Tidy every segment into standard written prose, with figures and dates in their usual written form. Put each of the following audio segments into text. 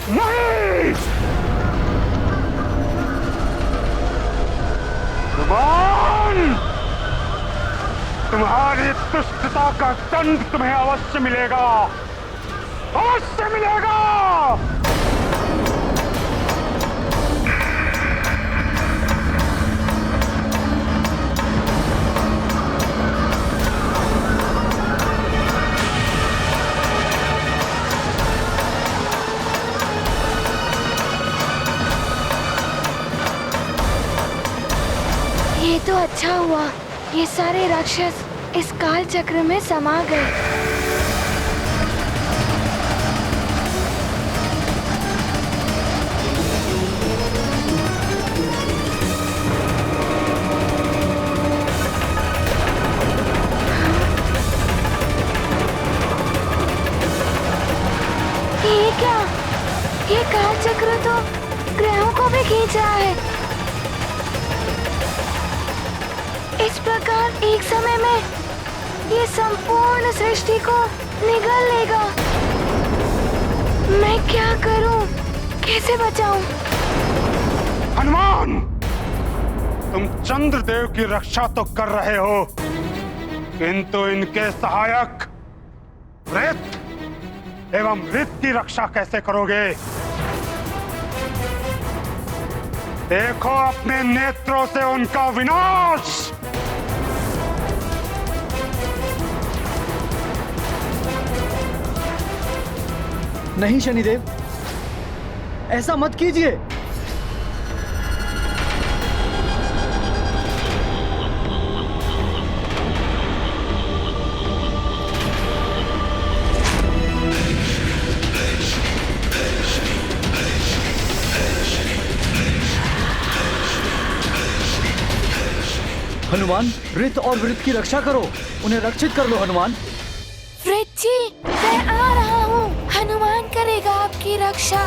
नहीं! हनुमान! तुम्हारी दुष्टता का दंड तुम्हें अवश्य मिलेगा, अवश्य मिलेगा। ये तो अच्छा हुआ, ये सारे राक्षस इस काल चक्र में समा गए। ये क्या? ये काल चक्र तो ग्रहों को भी खींच रहा है। इस प्रकार एक समय में ये संपूर्ण सृष्टि को निगल लेगा। मैं क्या करूं? कैसे बचाऊं? हनुमान, तुम चंद्रदेव की रक्षा तो कर रहे हो, किंतु इनके सहायक वृत्त एवं ऋत की रक्षा कैसे करोगे? देखो अपने नेत्रों से उनका विनाश। नहीं शनिदेव, ऐसा मत कीजिए। हनुमान, ऋत और वृत्त की रक्षा करो, उन्हें रक्षित कर लो हनुमान। वृत्त जी, मैं आ रहा हूँ। हनुमान करेगा आपकी रक्षा।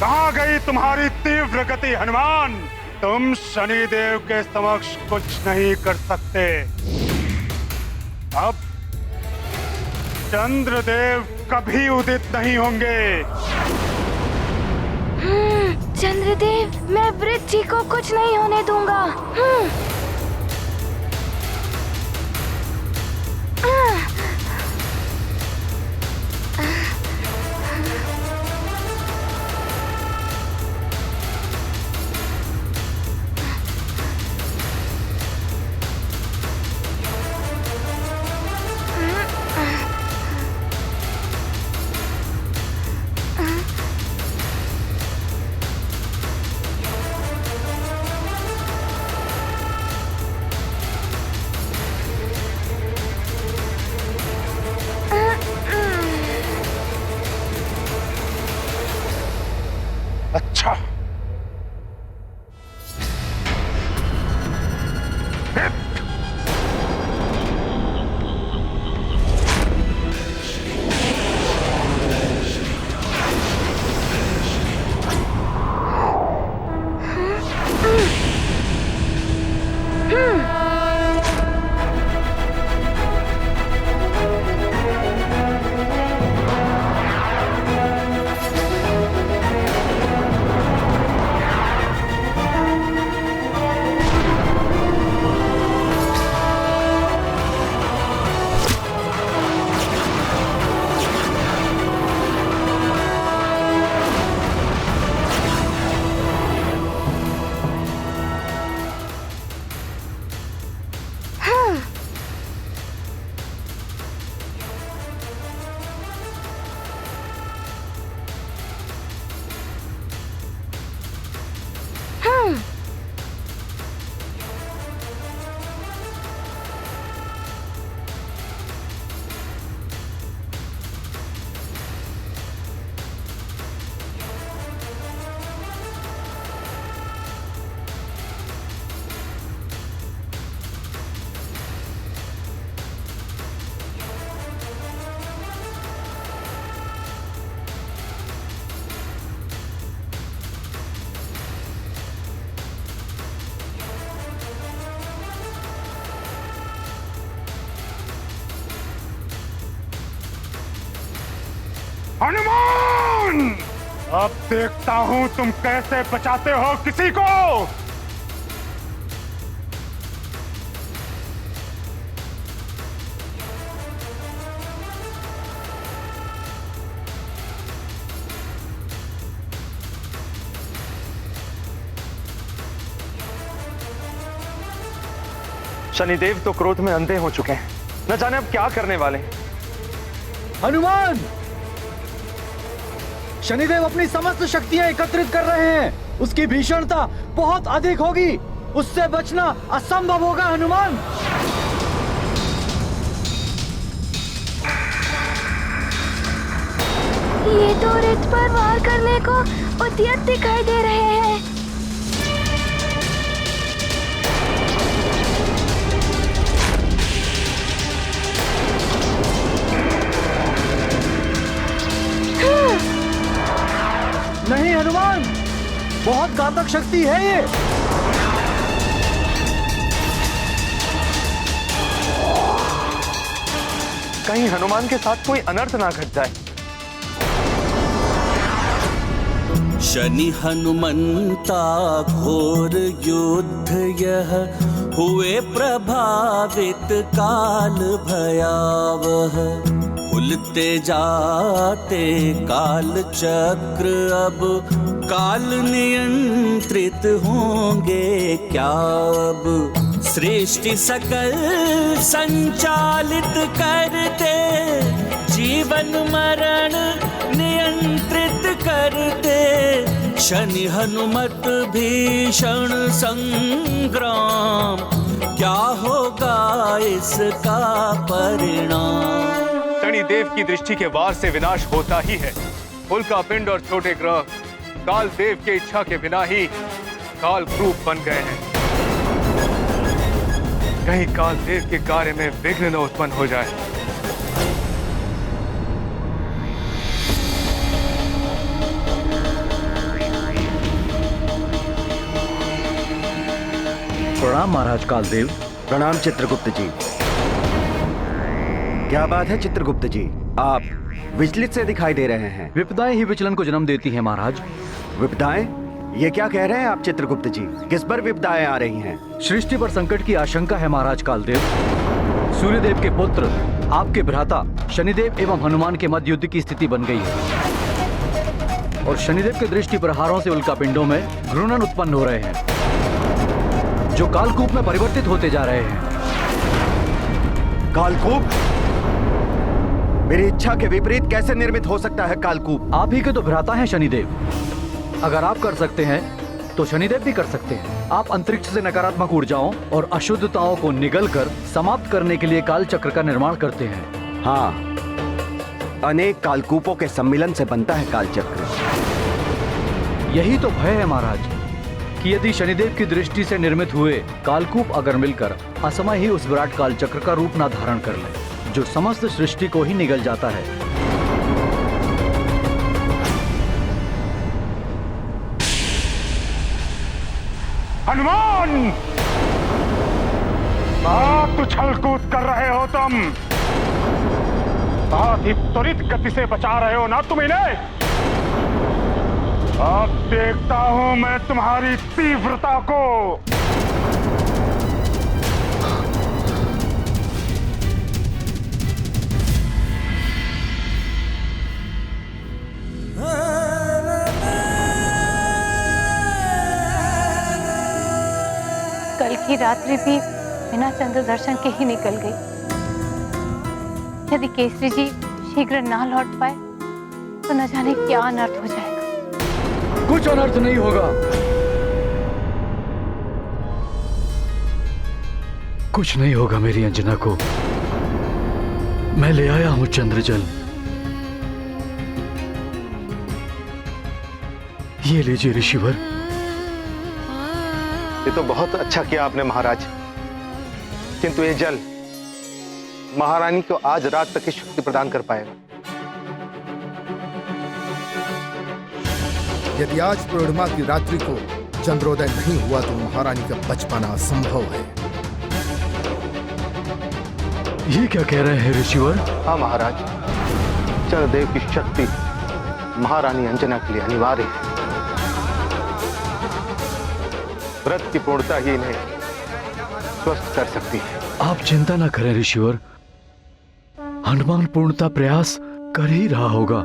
कहाँ गई तुम्हारी तीव्र गति हनुमान? तुम शनिदेव के समक्ष कुछ नहीं कर सकते। अब चंद्रदेव कभी उदित नहीं होंगे। चंद्रदेव, मैं वृत्त जी को कुछ नहीं होने दूंगा। अच्छा, हनुमान, अब देखता हूं तुम कैसे बचाते हो किसी को। शनिदेव तो क्रोध में अंधे हो चुके हैं, न जाने अब क्या करने वाले हैं। हनुमान, शनिदेव अपनी समस्त शक्तियां एकत्रित कर रहे हैं। उसकी भीषणता बहुत अधिक होगी, उससे बचना असंभव होगा हनुमान। ये तो रित पर वार करने को उद्यत दिखाई दे रहे हैं। नहीं हनुमान, बहुत घातक शक्ति है ये। कहीं हनुमान के साथ कोई अनर्थ ना घट जाए। शनि हनुमंता घोर युद्ध यह हुए प्रभावित काल भयावह। खुलते जाते काल चक्र अब काल नियंत्रित होंगे क्या अब। सृष्टि सकल संचालित करते जीवन मरण नियंत्रित करते। शनि हनुमत भीषण संग्राम क्या होगा इसका परिणाम। शनिदेव की दृष्टि के वार से विनाश होता ही है। उल्का पिंड और छोटे ग्रह काल देव की इच्छा के बिना ही काल रूप बन गए हैं। कहीं काल देव के कार्य में विघ्न न उत्पन्न हो जाए। प्रणाम महाराज कालदेव। प्रणाम चित्रगुप्त जी। क्या बात है चित्रगुप्त जी, आप विचलित से दिखाई दे रहे हैं। विपदाएं ही विचलन को जन्म देती हैं महाराज। विपदाएं? ये क्या कह रहे हैं आप चित्रगुप्त जी? किस पर विपदाएं आ रही हैं? सृष्टि पर संकट की आशंका है महाराज कालदेव। सूर्यदेव के पुत्र आपके भ्राता शनिदेव एवं हनुमान के मध्य युद्ध की स्थिति बन गई है और शनिदेव के दृष्टि प्रहारों से उल्कापिंडों में घूर्णन उत्पन्न हो रहे हैं जो कालकूप में परिवर्तित होते जा रहे हैं। कालकूप? मेरी इच्छा के विपरीत कैसे निर्मित हो सकता है कालकूप? आप ही के तो भ्राता हैं शनिदेव। अगर आप कर सकते हैं तो शनिदेव भी कर सकते हैं। आप अंतरिक्ष से नकारात्मक ऊर्जाओं और अशुद्धताओं को निगलकर समाप्त करने के लिए काल चक्र का निर्माण करते हैं। हाँ, अनेक कालकूपों के सम्मिलन से बनता है काल चक्र। यही तो भय है महाराज कि यदि शनिदेव की दृष्टि से निर्मित हुए कालकूप अगर मिलकर असमय ही उस विराट काल चक्र का रूप न धारण कर ले जो समस्त सृष्टि को ही निगल जाता है। हनुमान, बहुत उछल कूद कर रहे हो तुम। बहुत ही त्वरित गति से बचा रहे हो ना तुम इन्हें। अब देखता हूं मैं तुम्हारी तीव्रता को। कल की रात्रि भी बिना चंद्र दर्शन के ही निकल गई। यदि केसरी जी शीघ्र ना लौट पाए तो न जाने क्या अनर्थ हो जाएगा। कुछ अनर्थ नहीं होगा। कुछ नहीं होगा मेरी अंजना को। मैं ले आया हूं चंद्रजल। ये लीजिए ऋषिवर। ये तो बहुत अच्छा किया आपने महाराज, किंतु ये जल महारानी को आज रात तक की शक्ति प्रदान कर पाएगा। यदि आज पूर्णिमा की रात्रि को चंद्रोदय नहीं हुआ तो महारानी का बच पाना असंभव है। ये क्या कह रहे हैं ऋषिवर? हाँ महाराज, चंद्रदेव की शक्ति महारानी अंजना के लिए अनिवार्य है। व्रत की पूर्णता ही इन्हें स्वस्थ कर सकती है। आप चिंता ना करें ऋषिवर, हनुमान पूर्णता प्रयास कर ही रहा होगा।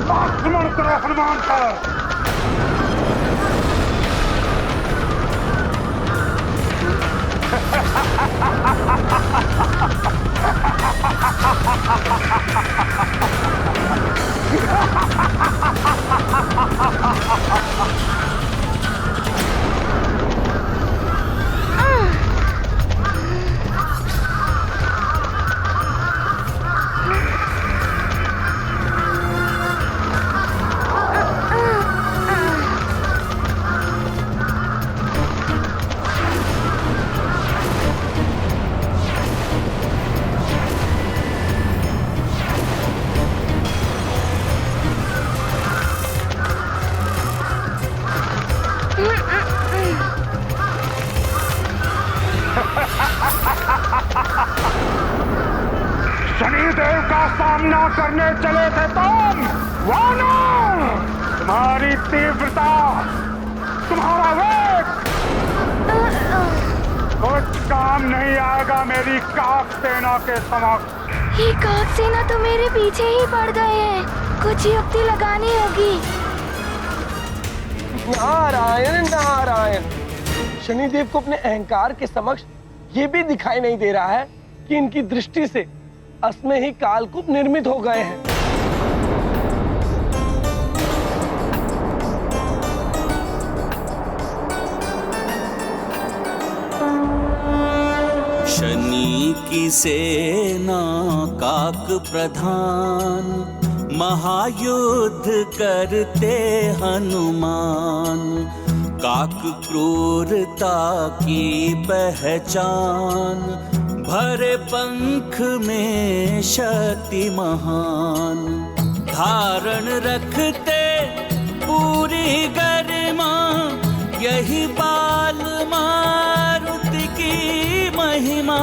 आक्रमण करो हनुमान पर। शनिदेव का सामना करने चले थे तुम वानर। तुम्हारी तीव्रता, तुम्हारा वेग कुछ काम नहीं आएगा मेरी काक सेना के समक्ष। ये काक सेना तो मेरे पीछे ही पड़ गए हैं, कुछ युक्ति लगानी होगी। नारायण नारायण, शनिदेव को अपने अहंकार के समक्ष ये भी दिखाई नहीं दे रहा है कि इनकी दृष्टि से असमय ही कालकूप निर्मित हो गए हैं। शनि की सेना काक प्रधान, महायुद्ध करते हनुमान। काक क्रूरता की पहचान, भरे पंख में शक्ति महान। धारण रखते पूरी गरिमा, यही बाल मारुति की महिमा।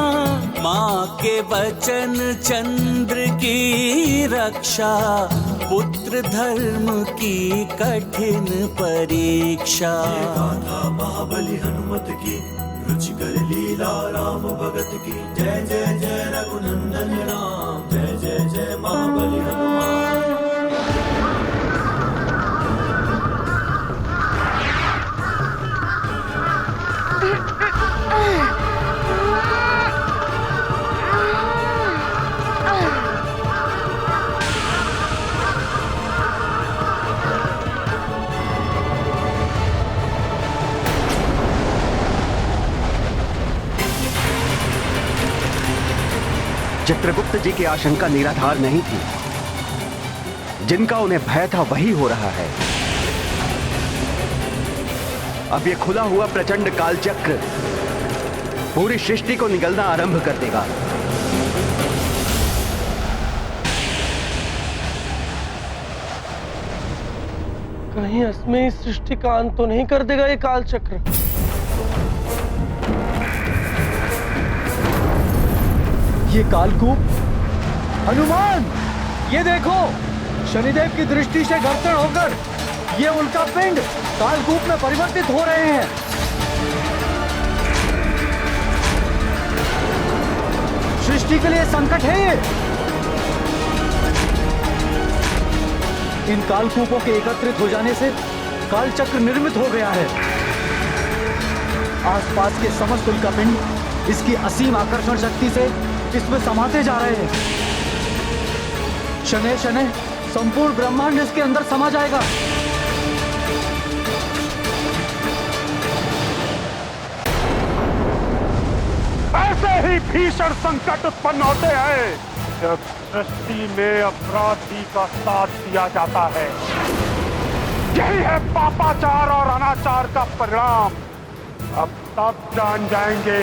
माँ के वचन चंद्र की रक्षा, पुत्र धर्म की कठिन परीक्षा। महाबली हनुमत की, रुचिकर लीला राम भगत की। जय जय जय रघुनंदन राम, जय जय जय महाबली हनुमान। चित्रगुप्त जी की आशंका निराधार नहीं थी। जिनका उन्हें भय था वही हो रहा है। अब ये खुला हुआ प्रचंड कालचक्र पूरी सृष्टि को निगलना आरंभ कर देगा। कहीं असमय इस सृष्टि का अंत तो नहीं कर देगा ये कालचक्र। ये कालकूप, हनुमान, ये देखो, शनिदेव की दृष्टि से घर्षण होकर ये उनका पिंड कालकूप में परिवर्तित हो रहे हैं। सृष्टि के लिए संकट है ये। इन कालकूपों के एकत्रित हो जाने से कालचक्र निर्मित हो गया है। आसपास के समस्त उल्कापिंड इसकी असीम आकर्षण शक्ति से इसमें समाते जा रहे हैं। शनैः शनैः संपूर्ण ब्रह्मांड इसके अंदर समा जाएगा। ऐसे ही भीषण संकट उत्पन्न होते हैं जब सृष्टि में अपराधी का साथ दिया जाता है। यही है पापाचार और अनाचार का परिणाम। अब तब जान जाएंगे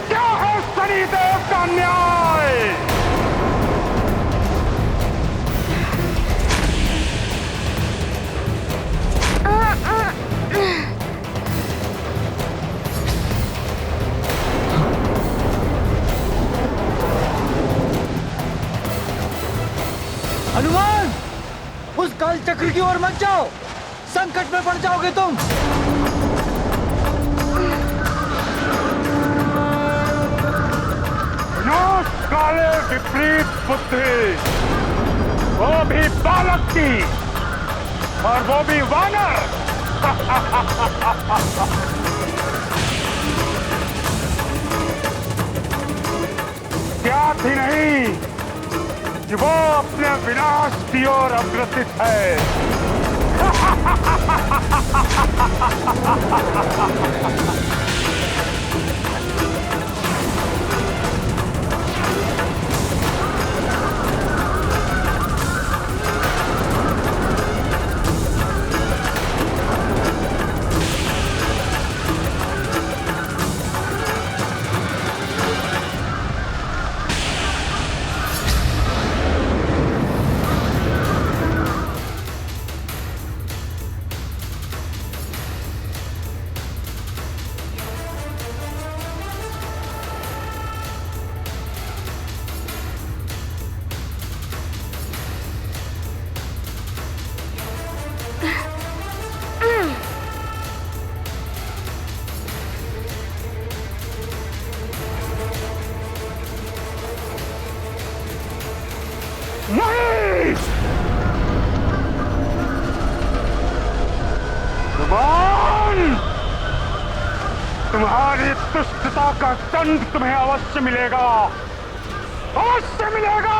क्या है शनिदेव का न्याय। हनुमान, उस काल चक्र की ओर मत जाओ, संकट में पड़ जाओगे तुम। विनाश काले विपरीत बुद्धि, वो भी बालक की, और वो भी वानर। क्या थी नहीं कि वो अपने विनाश की ओर अग्रसित है। नहीं, तुम्हारी दुष्टता का दंड तुम्हें अवश्य मिलेगा, अवश्य मिलेगा।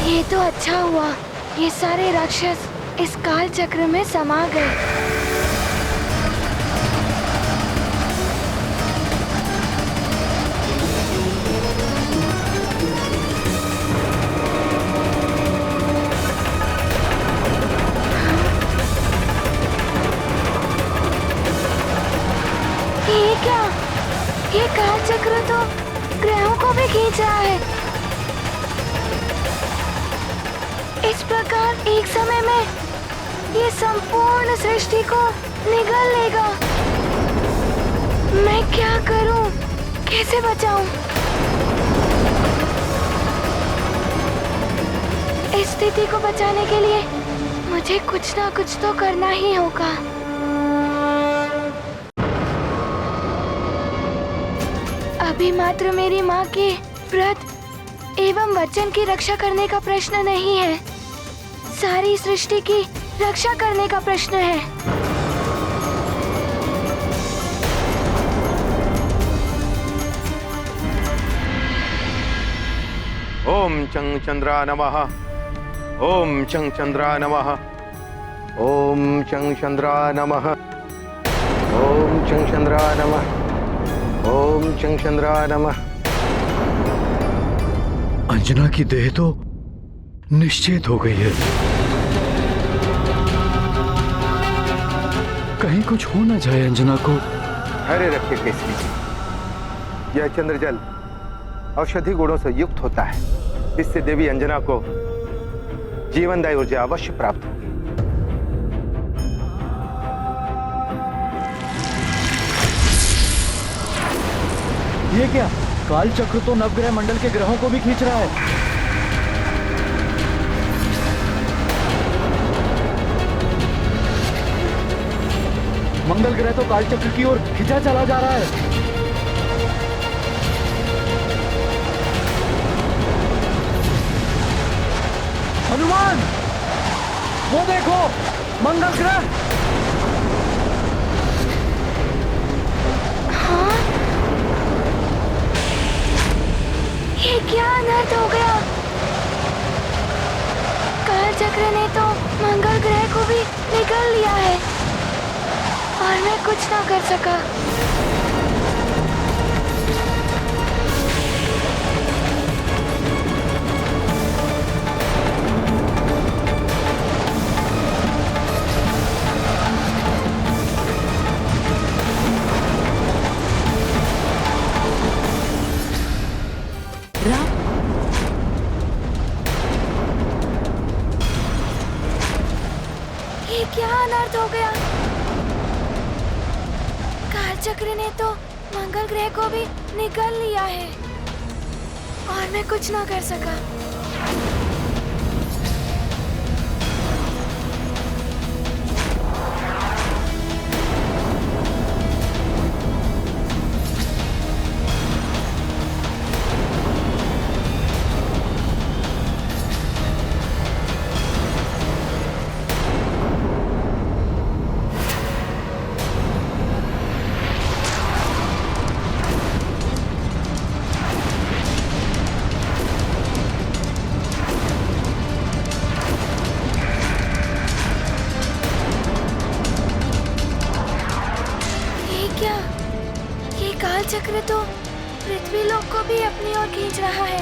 ये तो अच्छा हुआ, ये सारे राक्षस इस काल चक्र में समा गए। ये क्या? ये काल चक्र तो ग्रहों को भी खींच रहा है। इस प्रकार एक समय में ये संपूर्ण सृष्टि को निगल लेगा। मैं क्या करूं? कैसे बचाऊं? इस स्थिति को बचाने के लिए मुझे कुछ ना कुछ तो करना ही होगा। अभी मात्र मेरी माँ के व्रत एवं वचन की रक्षा करने का प्रश्न नहीं है, सारी सृष्टि की रक्षा करने का प्रश्न है। ओम चंग चंद्रा नमः। ओम चंग चंद्रा नमः। ओम चंग चंद्रा नमः। ओम चंग चंद्रा नमः। ओम चंग चंद्रा नमः। अंजना की देह तो निश्चित हो गई है। कहीं कुछ हो ना जाए अंजना को। धैर्य रखिए केसरी जी, यह चंद्रजल औषधि गुणों से युक्त होता है। इससे देवी अंजना को जीवनदायी ऊर्जा अवश्य प्राप्त होगी। ये क्या? काल चक्र तो नवग्रह मंडल के ग्रहों को भी खींच रहा है। मंगल ग्रह तो काल चक्र की ओर खिंचा चला जा रहा है। हनुमान, वो देखो, मंगल ग्रह। हाँ? ये क्या अनर्थ हो गया? काल चक्र ने तो मंगल ग्रह को भी निगल लिया है और मैं कुछ ना कर सका। ये क्या अनर्थ हो गया? काल चक्र ने तो मंगल ग्रह को भी निगल लिया है और मैं कुछ ना कर सका। काल चक्र तो पृथ्वी लोक को भी अपनी ओर खींच रहा है।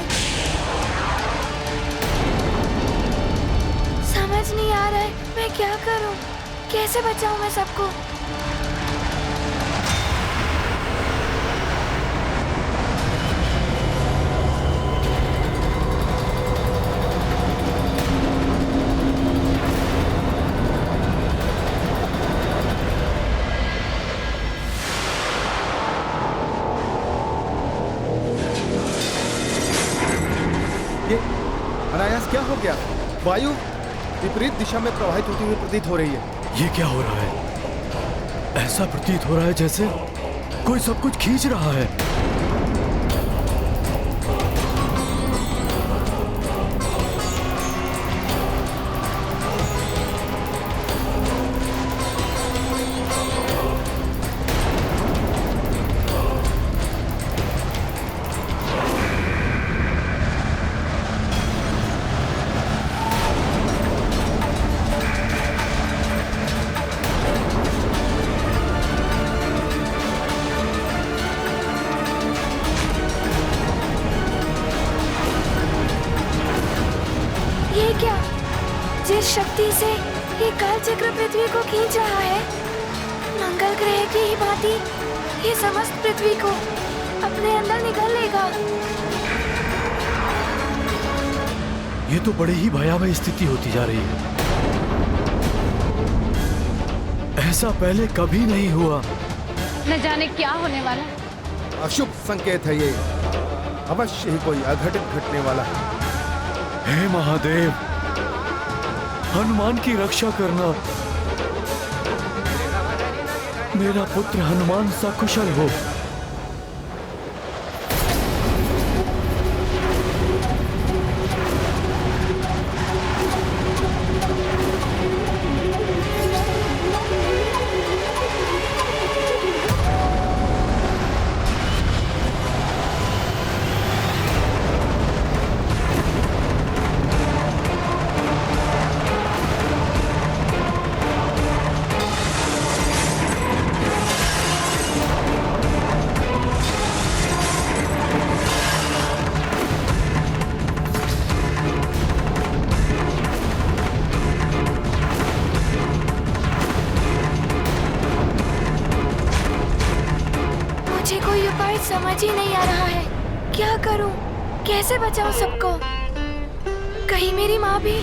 समझ नहीं आ रहा है मैं क्या करूं, कैसे बचाऊं मैं सबको। अनायास क्या हो गया? वायु विपरीत दिशा में प्रवाहित होती हुई प्रतीत हो रही है। ये क्या हो रहा है? ऐसा प्रतीत हो रहा है जैसे कोई सब कुछ खींच रहा है। जिस शक्ति से ये काल चक्र पृथ्वी को खींच रहा है, मंगल ग्रह की ही भांति ये समस्त पृथ्वी को अपने अंदर निगल लेगा। ये तो बड़े ही भयावह स्थिति होती जा रही है। ऐसा पहले कभी नहीं हुआ। न जाने क्या होने वाला है। अशुभ संकेत है ये, अवश्य ही कोई अघटित घटने वाला है। हे महादेव, हनुमान की रक्षा करना। मेरा पुत्र हनुमान सकुशल हो। समझ ही नहीं आ रहा है, क्या करूं, कैसे बचाऊं सबको। कहीं मेरी माँ भी।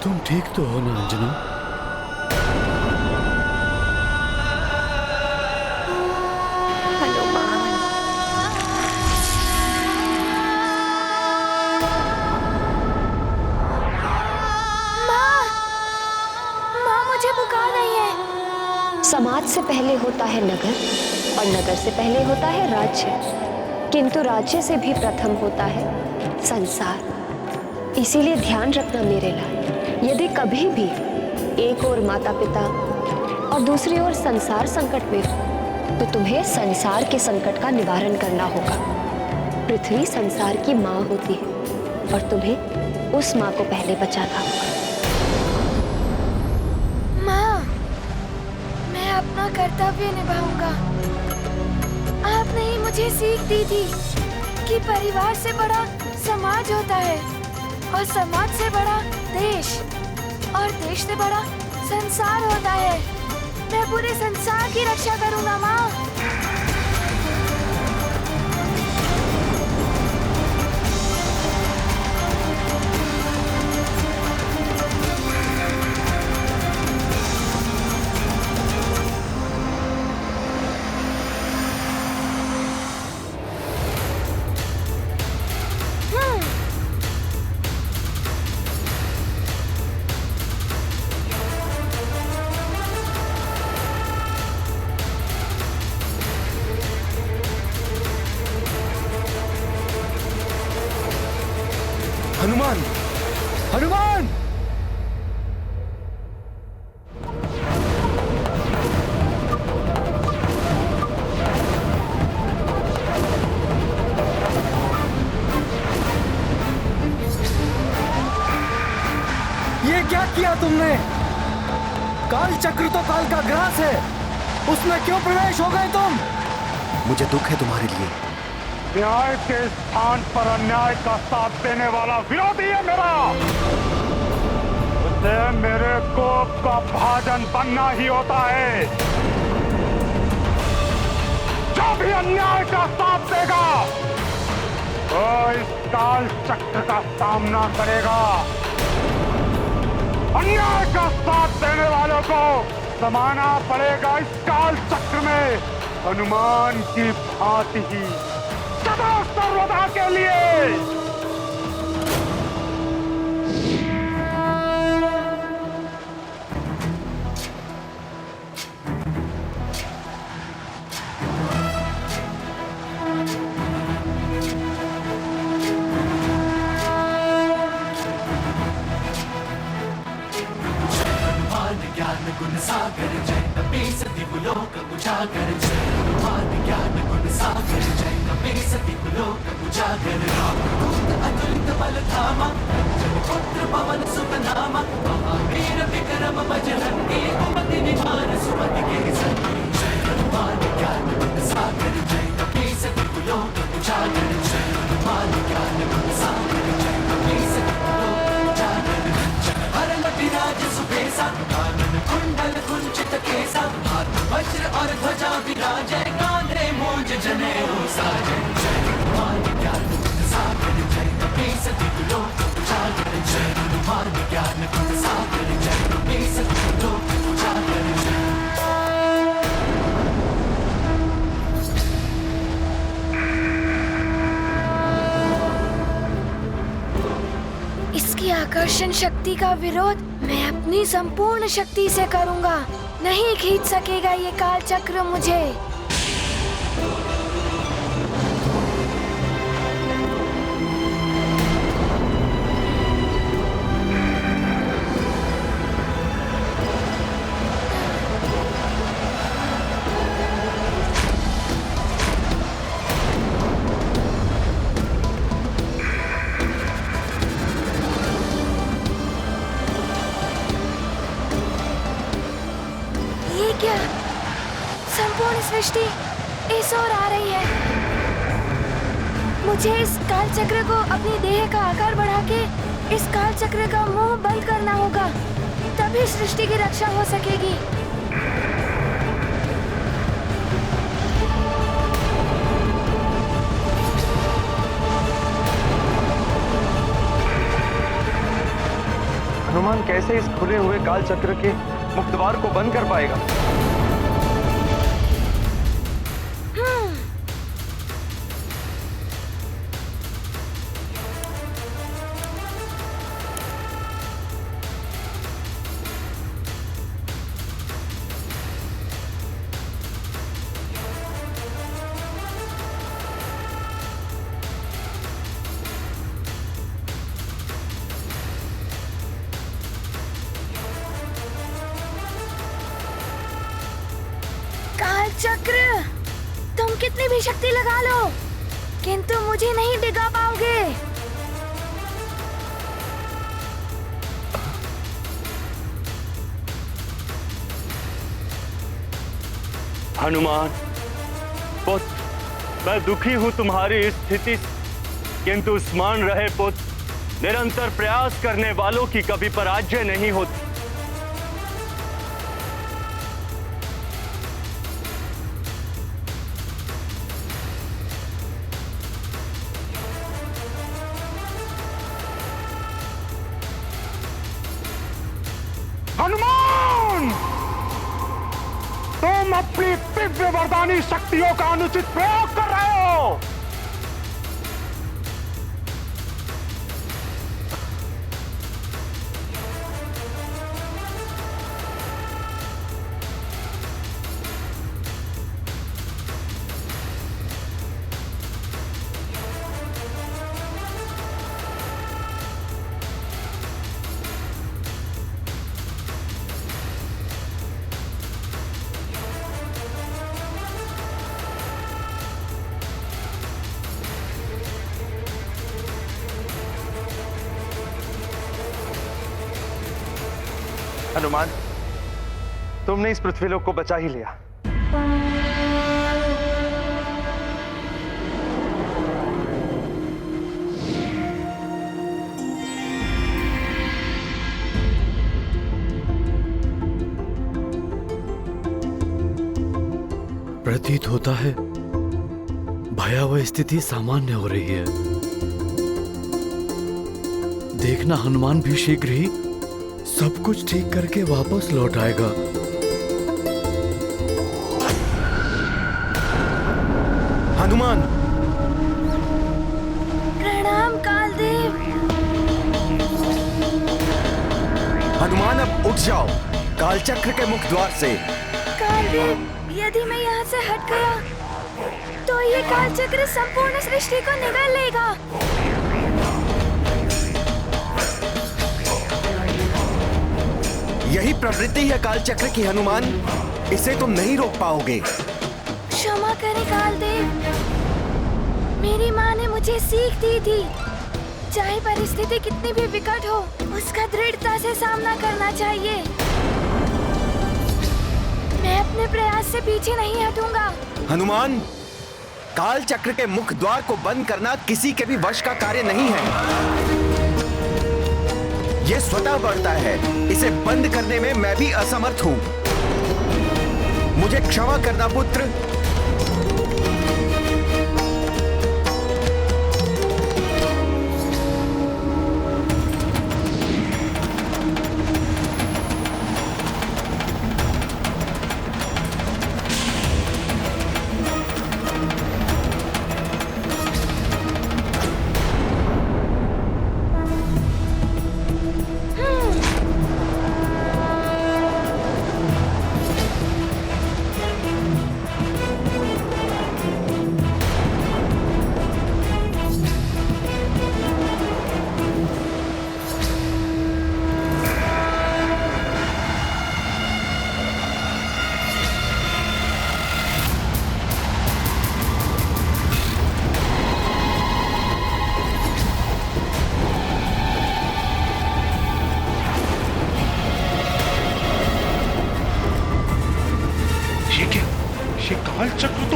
तुम ठीक तो हो ना अंजना? समाज से पहले होता है नगर और नगर से पहले होता है राज्य, किंतु राज्य से भी प्रथम होता है संसार। इसीलिए ध्यान रखना मेरे लाल, यदि कभी भी एक ओर माता पिता और दूसरी ओर संसार संकट में हो तो तुम्हें संसार के संकट का निवारण करना होगा। पृथ्वी संसार की माँ होती है और तुम्हें उस माँ को पहले बचाना होगा। अपना कर्तव्य निभाऊंगा। आपने ही मुझे सीख दी थी कि परिवार से बड़ा समाज होता है और समाज से बड़ा देश और देश से बड़ा संसार होता है। मैं पूरे संसार की रक्षा करूंगा माँ। हनुमान! हनुमान! ये क्या किया तुमने? काल चक्र तो काल का ग्रास है, उसमें क्यों प्रवेश हो गए तुम? मुझे दुख है तुम्हारे लिए। न्याय के स्थान पर अन्याय का साथ देने वाला विरोधी है मेरा। उसे मेरे कोप का भाजन बनना ही होता है। जो भी अन्याय का साथ देगा वो इस काल चक्र का सामना करेगा। अन्याय का साथ देने वालों को समाना पड़ेगा इस काल चक्र में हनुमान की भांति ही सदा सर्वदा के लिए। ज्ञान गुण सागर जय कपी सती बुलोक उजागर जय हनुमान ज्ञान गुण सागर जय कपी सती बुलोक उजागर राम दूत अतुलित बल धामा जन पुत्र पवन सुत नामा महावीर विक्रम बजरंगी कुमति निवार सुमति के संगी जय हनुमान ज्ञान गुण सागर जय कपी सती बुलोक उजागर जय हनुमान ज्ञान गुण सागर जय कपी सती बुलोक उजागर जय हरण विराज सुबेसा कुंडल कुंचित केसा हाथ वज्र और ध्वजा विराजय कांधे मूंज जनेऊ साजय जय हनुमान ज्ञान गुण सागर जय कपी सती बुलोक उजागर जय हनुमान ज्ञान गुण सागर जय कपी सती बुलोक उजागर जय। इसकी आकर्षण शक्ति का विरोध मैं अपनी संपूर्ण शक्ति से करूंगा। नहीं खींच सकेगा ये काल चक्र मुझे। क्या संपूर्ण सृष्टि इस ओर आ रही है। मुझे इस काल चक्र को अपनी देह का आकार बढ़ा के इस काल चक्र का मुंह बंद करना होगा, तभी सृष्टि की रक्षा हो सकेगी। हनुमान कैसे इस खुले हुए काल चक्र के मुक्त द्वार को बंद कर पाएगा? चक्र, तुम कितनी भी शक्ति लगा लो, किंतु मुझे नहीं डिगा पाओगे। हनुमान पुत्र, मैं दुखी हूं तुम्हारी इस स्थिति से, किंतु स्मरण रहे पुत्र, निरंतर प्रयास करने वालों की कभी पराजय नहीं होती। हनुमान, तुम अपनी दिव्य वरदानी शक्तियों का अनुचित प्रयोग कर रहे हो। हनुमान, तुमने इस पृथ्वीलोक को बचा ही लिया। प्रतीत होता है भयावह स्थिति सामान्य हो रही है। देखना हनुमान भी शीघ्र ही सब कुछ ठीक करके वापस लौट आएगा। हनुमान, प्रणाम कालदेव। हनुमान अब उठ जाओ कालचक्र के मुख द्वार से। कालदेव, यदि मैं यहाँ से हट गया तो ये कालचक्र संपूर्ण सृष्टि को निगल लेगा। यही प्रवृत्ति है कालचक्र की हनुमान, इसे तुम नहीं रोक पाओगे। क्षमा करें कालदेव, मेरी माँ ने मुझे सीख दी थी, चाहे परिस्थिति कितनी भी विकट हो, उसका दृढ़ता से सामना करना चाहिए। मैं अपने प्रयास से पीछे नहीं हटूंगा। हनुमान, काल चक्र के मुख द्वार को बंद करना किसी के भी वश का कार्य नहीं है। यह स्वतः बढ़ता है, इसे बंद करने में मैं भी असमर्थ हूं। मुझे क्षमा करना पुत्र।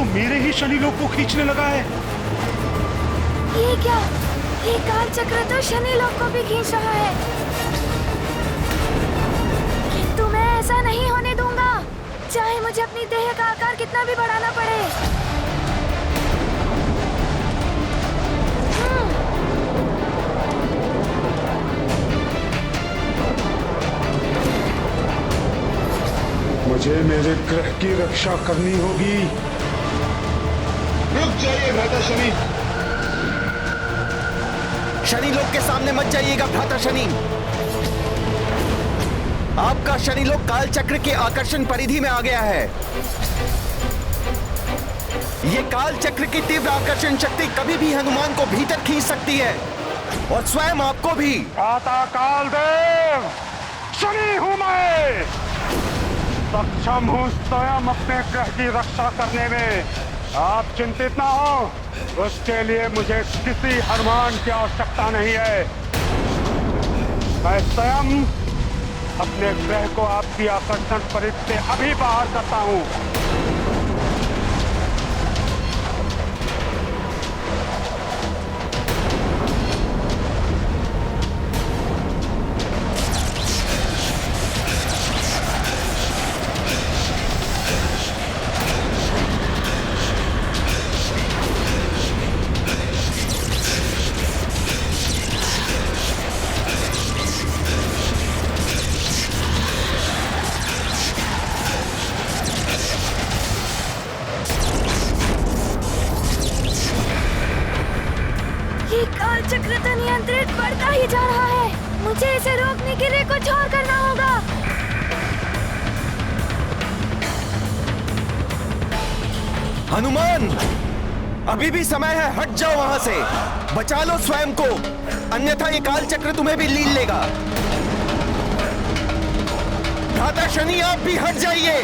तो मेरे ही शनि लोक को खींचने लगा है। ये क्या? ये काल चक्र तो शनि लोक को भी खींच रहा है। किंतु मैं ऐसा नहीं होने दूंगा, चाहे मुझे अपनी देह का आकार कितना भी बढ़ाना पड़े। मुझे मेरे ग्रह की रक्षा करनी होगी। रुक जाइए भ्राता शनि। शनि लोक के सामने मत जाइएगा भ्राता शनि। आपका शनि लोक काल चक्र के आकर्षण परिधि में आ गया है। ये काल चक्र की तीव्र आकर्षण शक्ति कभी भी हनुमान को भीतर खींच सकती है और स्वयं आपको भी। प्रातः काल देव, शनि हूं मैं, सक्षम हूं स्वयं अपने ग्रह की रक्षा करने में। आप चिंतित ना हो, उसके लिए मुझे किसी हनुमान की आवश्यकता नहीं है। मैं स्वयं अपने ग्रह को आपकी आकर्षण परिधि से अभी बाहर करता हूं। काल चक्र तो नियंत्रित बढ़ता ही जा रहा है। मुझे इसे रोकने के लिए कुछ और करना होगा। हनुमान, अभी भी समय है, हट जाओ वहां से। बचा लो स्वयं को, अन्यथा ये काल चक्र तुम्हें भी लीन लेगा। भ्राता शनि, आप भी हट जाइए।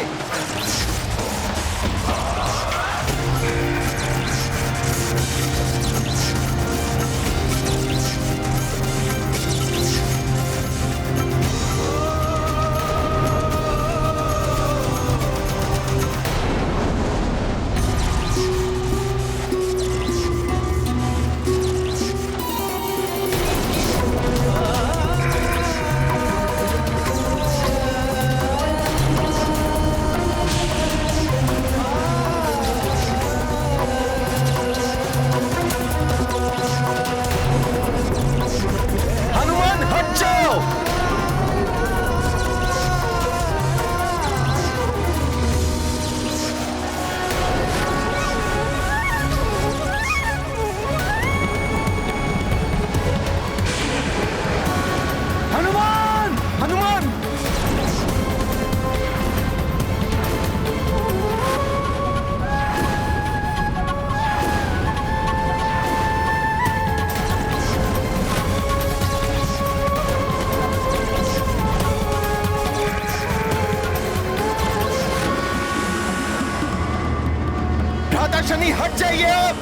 शनि, हट जाइए आप।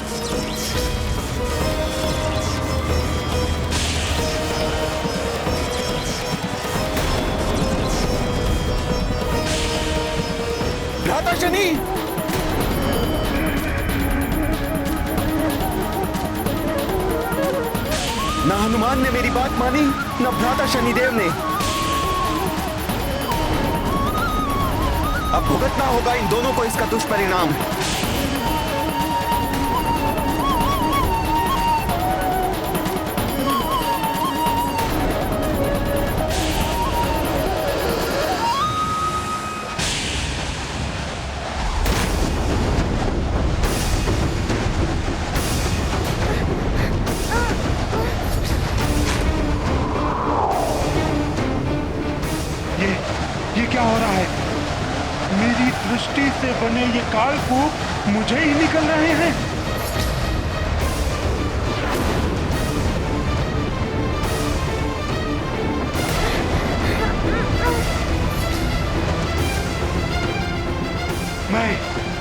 भ्राता शनि, ना हनुमान ने मेरी बात मानी, ना भ्राता शनिदेव ने। अब भुगतना होगा इन दोनों को इसका दुष्परिणाम। ये क्या हो रहा है? मेरी दृष्टि से बने ये कालकूप मुझे ही निकल रहे हैं।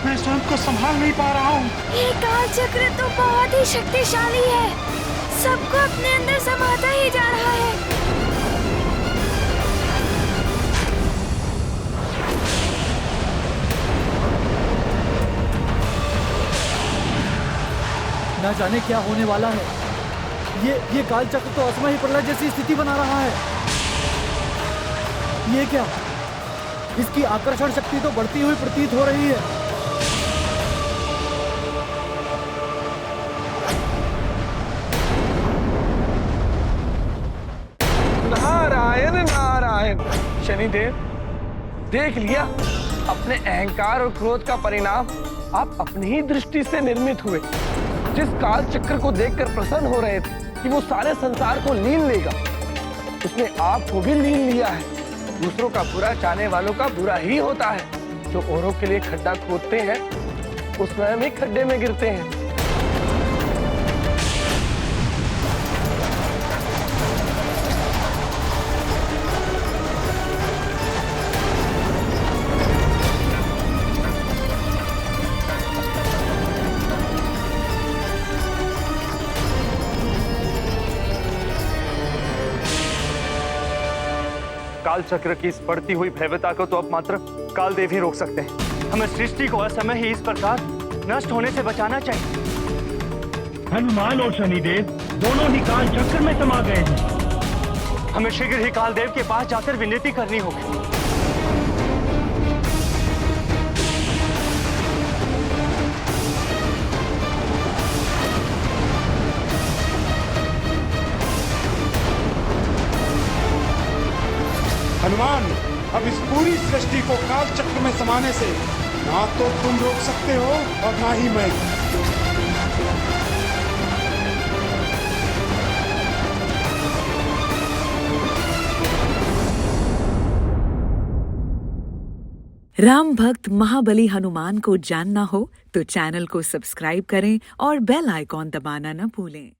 मैं स्वयं को संभाल नहीं पा रहा हूँ। ये काल चक्र तो बहुत ही शक्तिशाली है, सबको अपने अंदर समाता ही जा रहा है। जाने क्या होने वाला है। ये काल चक्र तो असमय ही प्रलय जैसी स्थिति बना रहा है। ये क्या? इसकी आकर्षण शक्ति तो बढ़ती हुई प्रतीत हो रही है। नारायण नारायण। शनिदेव, देख लिया अपने अहंकार और क्रोध का परिणाम। आप अपनी ही दृष्टि से निर्मित हुए। जिस काल चक्र को देखकर प्रसन्न हो रहे थे कि वो सारे संसार को लीन लेगा, उसने आपको भी लीन लिया है। दूसरों का बुरा चाहने वालों का बुरा ही होता है। जो औरों के लिए खड्डा खोदते हैं, वो स्वयं ही खड्डे में गिरते हैं। काल चक्र की इस बढ़ती हुई भयावहता को तो अब मात्र काल देव ही रोक सकते हैं। हमें सृष्टि को असमय ही इस प्रकार नष्ट होने से बचाना चाहिए। हनुमान और शनिदेव दोनों ही काल चक्र में समा गए हैं। हमें शीघ्र ही काल देव के पास जाकर विनती करनी होगी। हनुमान, अब इस पूरी सृष्टि को काल चक्र में समाने से ना तो तुम रोक सकते हो और ना ही मैं। राम भक्त महाबली हनुमान को जानना हो तो चैनल को सब्सक्राइब करें और बेल आइकॉन दबाना न भूलें।